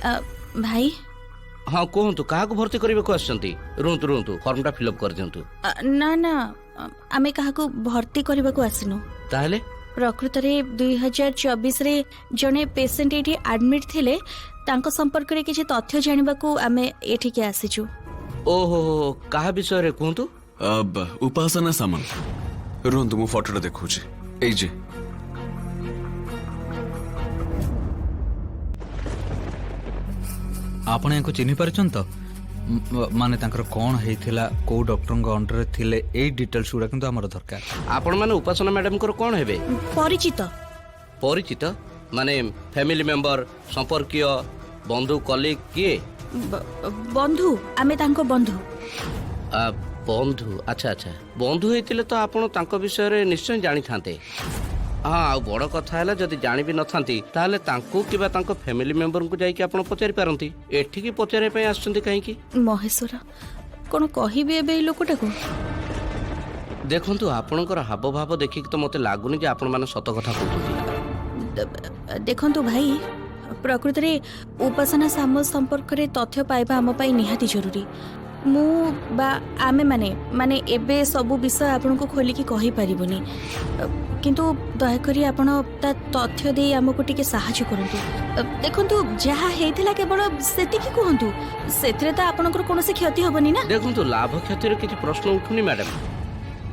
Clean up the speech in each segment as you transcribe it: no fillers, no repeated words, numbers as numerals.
भाई हाँ कहतु क्या भर्ती करने को आसछंती रुहतु रुहतु फॉर्मटा फिलअप कर दियंतु ना ना आमे कहा भर्ती करने को आसिनु ताहले प्रकृत रे 2024 रे जने पेशेंट एठी एडमिट थिले तांको संपर्क रे किछि तथ्य जानिबा को आमे एठी के आसीछु। ओहो कहा विषय रे कहतु अब उपासना सामल रुहतु मु फोटोटा देखुछि एई जे आपण याको चिन्हि पारछन तो माने तांकर कोन हेइथिला को डॉक्टर अंडर थिले ए डिटेल्स गुडा किंतु हमर दरकार। आपण माने उपासना मैडम को कोन हेबे परिचित परिचित माने फैमिली मेंबर संपर्कीय बंधु कलीग किए बंधु आमे तांको बंधु बंधु अच्छा अच्छा बंधु हेतिले तो आपण तांको विषय रे निश्चय जानि थांते। हाँ आ बड़ कथा है जदि जानी भी नथांती ताहले तांको किबा तांको फैमिली मेंबर को जाई कि आपण पचारि पारंती एठी की पचारे पय आछंती काहे की महेश्वर कोन कहिबे एबे ए लोकटा को देखंतु आपणकर हाव भाव देखि तो मते लागुनी जे आपण माने सत कथा कहउती। देखंतु भाई प्रकृत रे उपासना सामल संपर्क रे तथ्य पाइबा हम पई निहाती जरूरी मु बा आमे माने माने एबे सब विषय आपन को खोली की कहि परिबोनी किंतु दया करी आपण ता तथ्य दे हमको टिके सहायता करंतु। देखंतु जहा हेतिला केवल सेति की कहंतु सेतरे ता आपनकर कोनोसी क्षति होबनी ना। देखंतु लाभ क्षति रे किछि प्रश्न उठुनी मैडम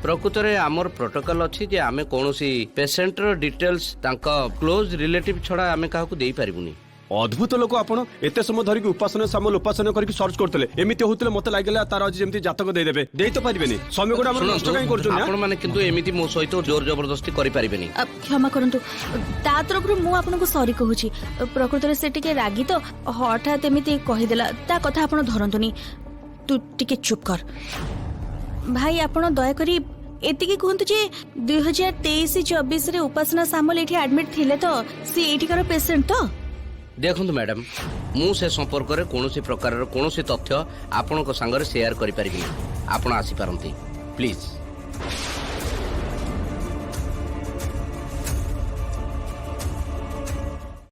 प्रकृत रे हमर प्रोटोकॉल अछि जे आमे कोनोसी पेशेंट रो डिटेल्स तांका क्लोज रिलेटिव छडा आमे काहू देई परिबुनी। अद्भुत लोक आपण एते समय धरिक उपासना सामल उपासना करके सर्च करतले एमिति होतले मते लागला तार आज जेमति जातक देई देबे देई तो परिबेनी समय कोड हमर नष्ट काई करछु ना आपण माने किंतु एमिति मो सहित जोर जबरदस्ती करि परिबेनी। क्षमा करंतु ता तरफ मु आपन को सॉरी कहूची प्रकृत रे से टिके रागी तो हठात एमिति कहि देला ता कथा आपण धरंतुनी तू टिके चुप कर भाई आपण दया करी एतिकी कहंतु जे 2023-24 रे उपासना सामल एठी एडमिट थिले तो सी एठिकार पेशेंट तो देखंतु मैडम मु से संपर्क रे कोनोसी प्रकार कोनोसी तथ्य आपन को संग रे शेयर करि परिबिनी आपण आसी पारंती प्लीज।